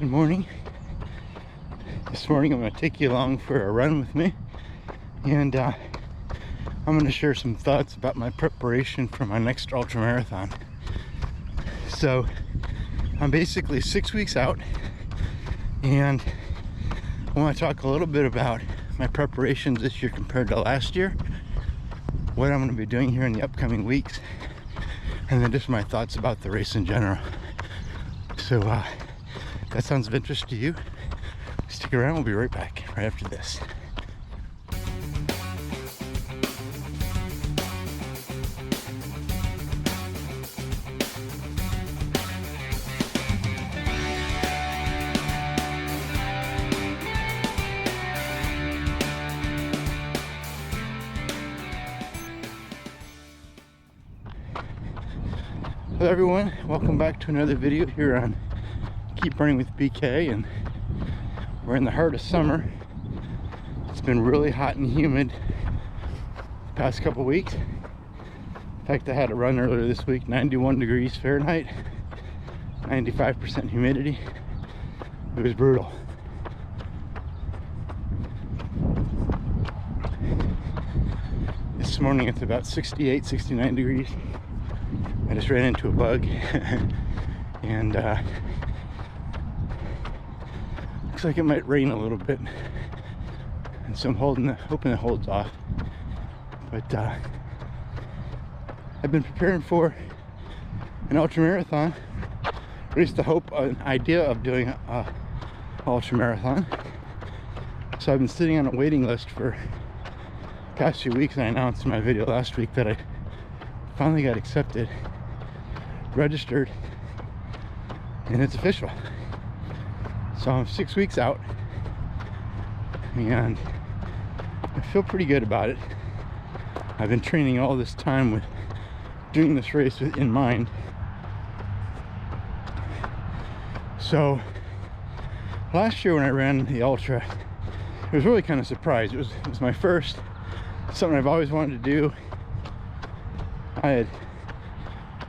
Good morning. This morning I'm going to take you along for a run with me, and I'm going to share some thoughts about my preparation for my next ultramarathon. So I'm basically 6 weeks out, and I want to talk a little bit about my preparations this year compared to last year, what I'm going to be doing here in the upcoming weeks, and then just my thoughts about the race in general. So if that sounds of interest to you, stick around. We'll be right back right after this. Hello everyone, welcome back to another video here on Keep Running with BK, and we're in the heart of summer. It's been really hot and humid the past couple weeks. In fact, I had a run earlier this week, 91 degrees Fahrenheit, 95% humidity. It was brutal. This morning it's about 68, 69 degrees. I just ran into a bug and looks like it might rain a little bit, and so I'm hoping it holds off. But I've been preparing for an ultramarathon, at least the hope, an idea of doing a ultramarathon. So I've been sitting on a waiting list for the past few weeks, and I announced in my video last week that I finally got accepted, registered, and it's official. So I'm 6 weeks out, and I feel pretty good about it. I've been training all this time with doing this race in mind. So last year when I ran the ultra, it was really kind of a surprise. It was my first, something I've always wanted to do. I had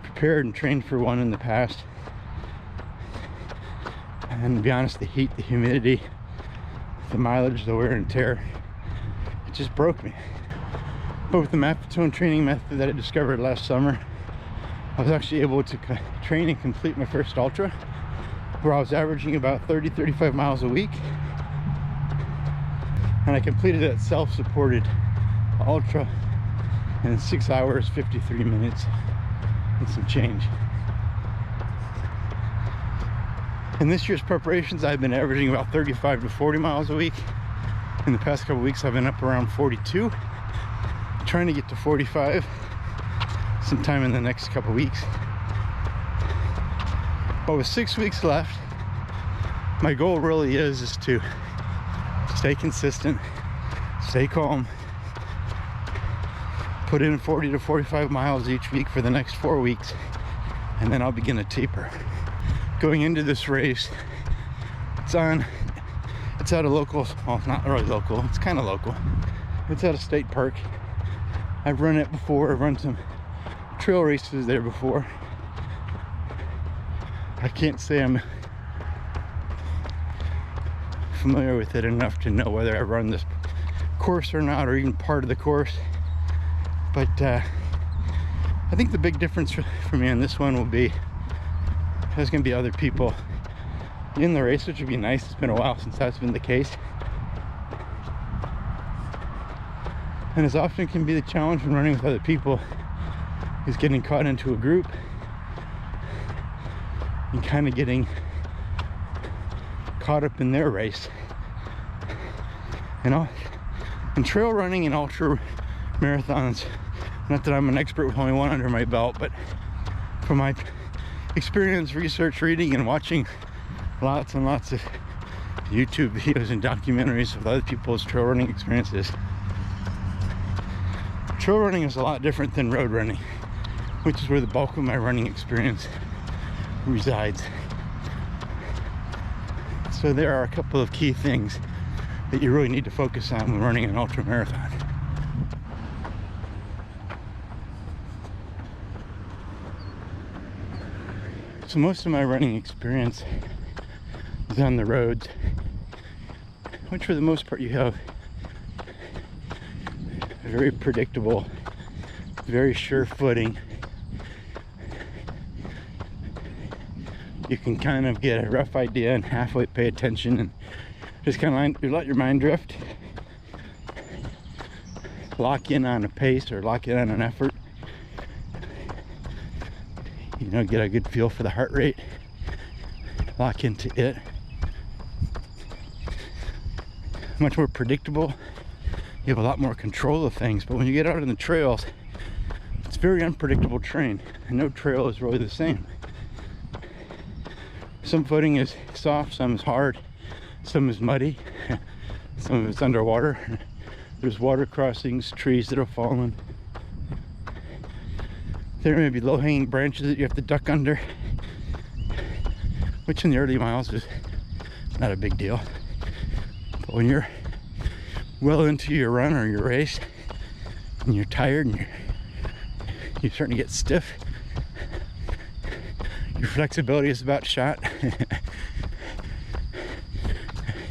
prepared and trained for one in the past, and to be honest, the heat, the humidity, the mileage, the wear and tear, it just broke me. But with the Mapatone training method that I discovered last summer, I was actually able to train and complete my first ultra, where I was averaging about 30-35 miles a week, and I completed that self-supported ultra in 6 hours 53 minutes and some change. In this year's preparations, I've been averaging about 35 to 40 miles a week. In the past couple weeks, I've been up around 42, trying to get to 45 sometime in the next couple weeks. But with 6 weeks left, my goal really is to stay consistent, stay calm, put in 40 to 45 miles each week for the next 4 weeks, and then I'll begin a taper. Going into this race, it's at a local, well, not really local, it's kind of local. It's at a state park. I've run it before, I've run some trail races there before. I can't say I'm familiar with it enough to know whether I run this course or not, or even part of the course. But I think the big difference for me on this one will be there's going to be other people in the race, which would be nice. It's been a while since that's been the case. And as often can be the challenge when running with other people is getting caught into a group and kind of getting caught up in their race. You know, in trail running and ultra marathons, not that I'm an expert with only one under my belt, but from my experience, research, reading, and watching lots and lots of YouTube videos and documentaries of other people's trail running experiences, trail running is a lot different than road running, which is where the bulk of my running experience resides. So there are a couple of key things that you really need to focus on when running an ultra marathon. So most of my running experience is on the roads, which for the most part you have a very predictable, very sure footing. You can kind of get a rough idea and halfway pay attention and just kind of let your mind drift. Lock in on a pace or lock in on an effort. You know, get a good feel for the heart rate. Lock into it. Much more predictable. You have a lot more control of things. But when you get out on the trails, it's very unpredictable terrain, and no trail is really the same. Some footing is soft, some is hard, some is muddy, some of it's underwater. There's water crossings, trees that are fallen. There may be low-hanging branches that you have to duck under, which in the early miles is not a big deal. But when you're well into your run or your race, and you're tired and you're starting to get stiff, your flexibility is about shot. It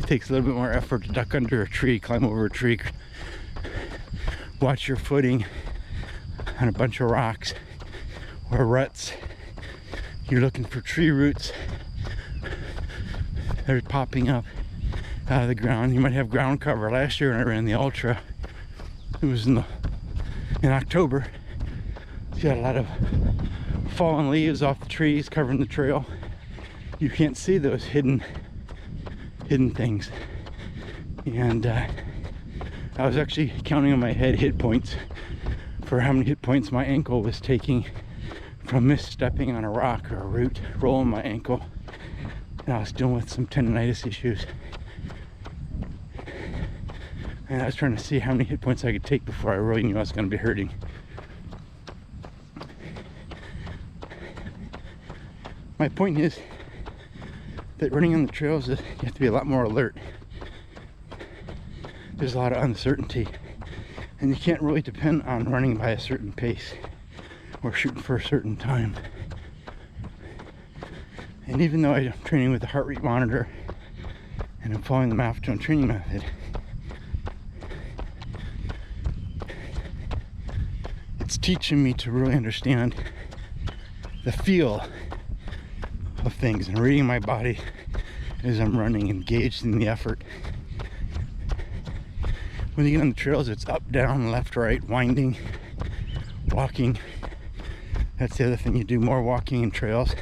takes a little bit more effort to duck under a tree, climb over a tree, watch your footing on a bunch of rocks or ruts. You're looking for tree roots that are popping up out of the ground. You might have ground cover. Last year when I ran the Ultra, it was in October. You got a lot of fallen leaves off the trees covering the trail. You can't see those hidden things. And I was actually counting on my head hit points for how many hit points my ankle was taking from misstepping on a rock or a root, rolling my ankle. And I was dealing with some tendonitis issues. And I was trying to see how many hit points I could take before I really knew I was going to be hurting. My point is that running on the trails, you have to be a lot more alert. There's a lot of uncertainty, and you can't really depend on running by a certain pace or shooting for a certain time. And even though I'm training with a heart rate monitor and I'm following the marathon training method, it's teaching me to really understand the feel of things and reading my body as I'm running, engaged in the effort. When you get on the trails, it's up, down, left, right, winding, walking. That's the other thing, you do more walking in trails.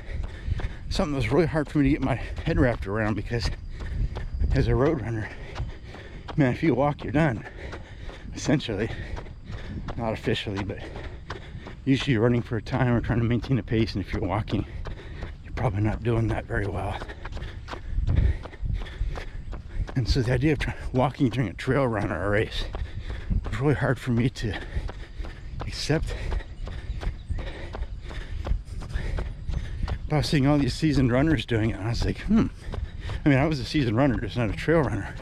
Something that was really hard for me to get my head wrapped around, because as a road runner, man, if you walk, you're done. Essentially, not officially, but usually you're running for a time or trying to maintain a pace, and if you're walking, you're probably not doing that very well. And so the idea of walking during a trail run or a race was really hard for me to accept. But I was seeing all these seasoned runners doing it, and I was like, I mean, I was a seasoned runner, just not a trail runner.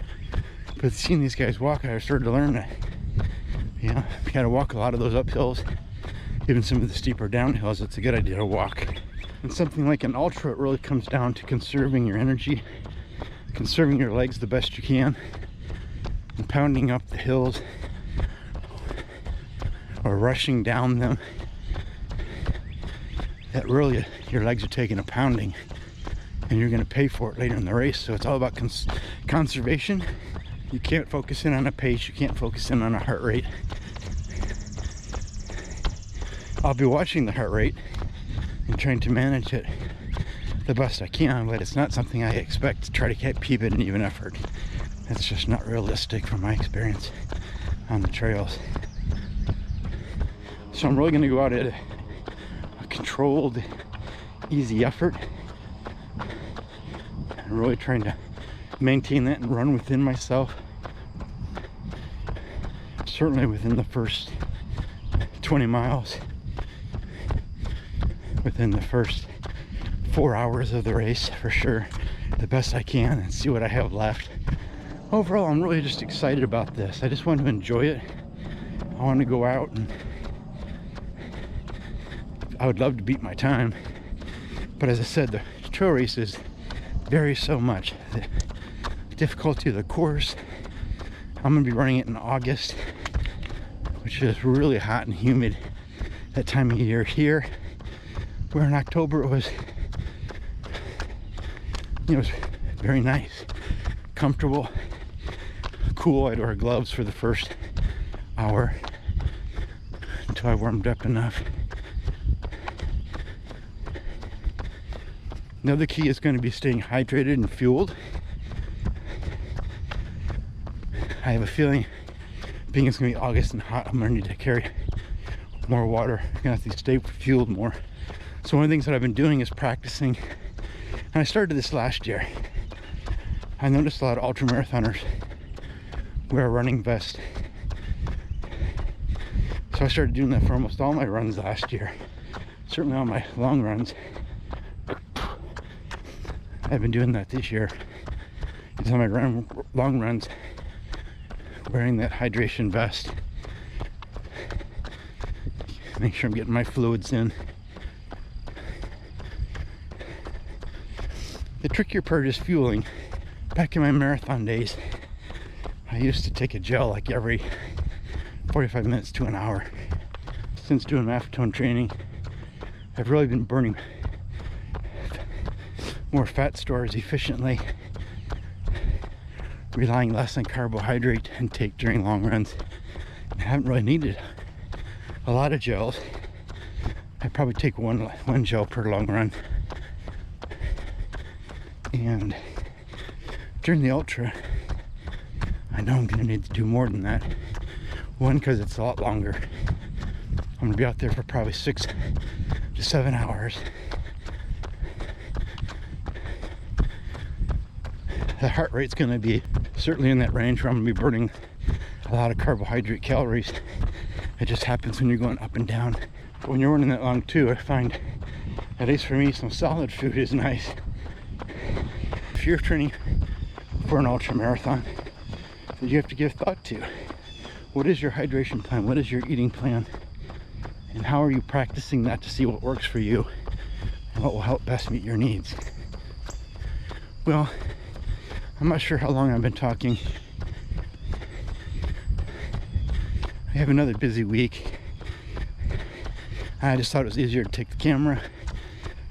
But seeing these guys walk, I started to learn that, you know, if you gotta walk a lot of those uphills, even some of the steeper downhills, it's a good idea to walk. And something like an ultra, it really comes down to conserving your energy, conserving your legs the best you can, and pounding up the hills or rushing down them. That really, your legs are taking a pounding, and you're going to pay for it later in the race. So it's all about conservation. You can't focus in on a pace, you can't focus in on a heart rate. I'll be watching the heart rate and trying to manage it the best I can, but it's not something I expect to try to keep it an even effort. That's just not realistic from my experience on the trails. So I'm really going to go out at a controlled, easy effort, and really trying to maintain that and run within myself. Certainly within the first 20 miles, within the first 4 hours of the race, for sure, the best I can, and see what I have left. Overall, I'm really just excited about this. I just want to enjoy it. I want to go out, and I would love to beat my time, but as I said, the trail races varies so much. The difficulty of the course. I'm gonna be running it in August, which is really hot and humid that time of year here. Where in October it was, it was very nice, comfortable, cool. I'd wear gloves for the first hour until I warmed up enough. Another key is going to be staying hydrated and fueled. I have a feeling, being it's going to be August and hot, I'm going to need to carry more water. I'm going to have to stay fueled more. So one of the things that I've been doing is practicing, and I started this last year. I noticed a lot of ultramarathoners wear a running vest. So I started doing that for almost all my runs last year. Certainly on my long runs. I've been doing that this year. It's on my long runs, wearing that hydration vest. Make sure I'm getting my fluids in. The trickier part is fueling. Back in my marathon days, I used to take a gel like every 45 minutes to an hour. Since doing marathon training, I've really been burning more fat stores efficiently, relying less on carbohydrate intake during long runs. I haven't really needed a lot of gels. I probably take one gel per long run. And during the ultra, I know I'm going to need to do more than that. One, because it's a lot longer. I'm going to be out there for probably 6 to 7 hours. The heart rate's going to be certainly in that range where I'm going to be burning a lot of carbohydrate calories. It just happens when you're going up and down. But when you're running that long too, I find, at least for me, some solid food is nice. If you're training for an ultra marathon, you have to give thought to what is your hydration plan, what is your eating plan, and how are you practicing that to see what works for you and what will help best meet your needs. Well, I'm not sure how long I've been talking. I have another busy week. I just thought it was easier to take the camera,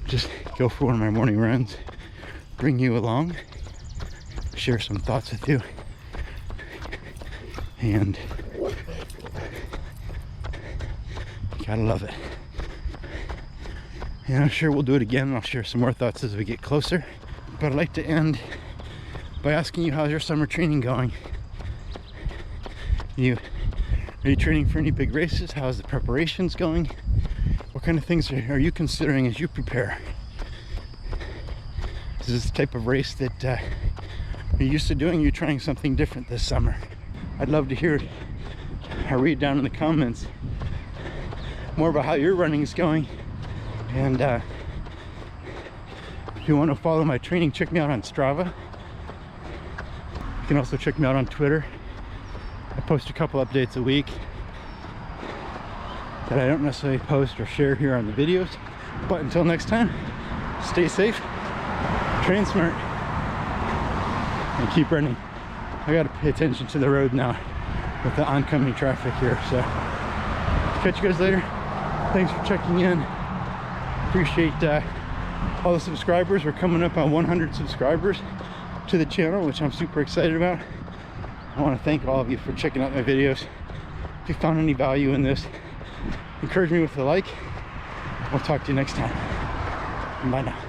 just go for one of my morning runs, bring you along, share some thoughts with you, and you gotta love it. And I'm sure we'll do it again. I'll share some more thoughts as we get closer. But I'd like to end by asking you, how's your summer training going? Are you training for any big races? How's the preparations going? What kind of things are you considering as you prepare? Is this the type of race that you're used to doing? You're trying something different this summer? I'd love to hear or read down in the comments more about how your running is going. And if you want to follow my training, check me out on Strava. You can also check me out on Twitter. I post a couple updates a week that I don't necessarily post or share here on the videos. But until next time, stay safe, train smart, and keep running. I gotta pay attention to the road now with the oncoming traffic here. So catch you guys later. Thanks for checking in. Appreciate all the subscribers. We're coming up on 100 subscribers to the channel, which I'm super excited about. I want to thank all of you for checking out my videos. If you found any value in this, encourage me with a like. We'll talk to you next time. Bye now.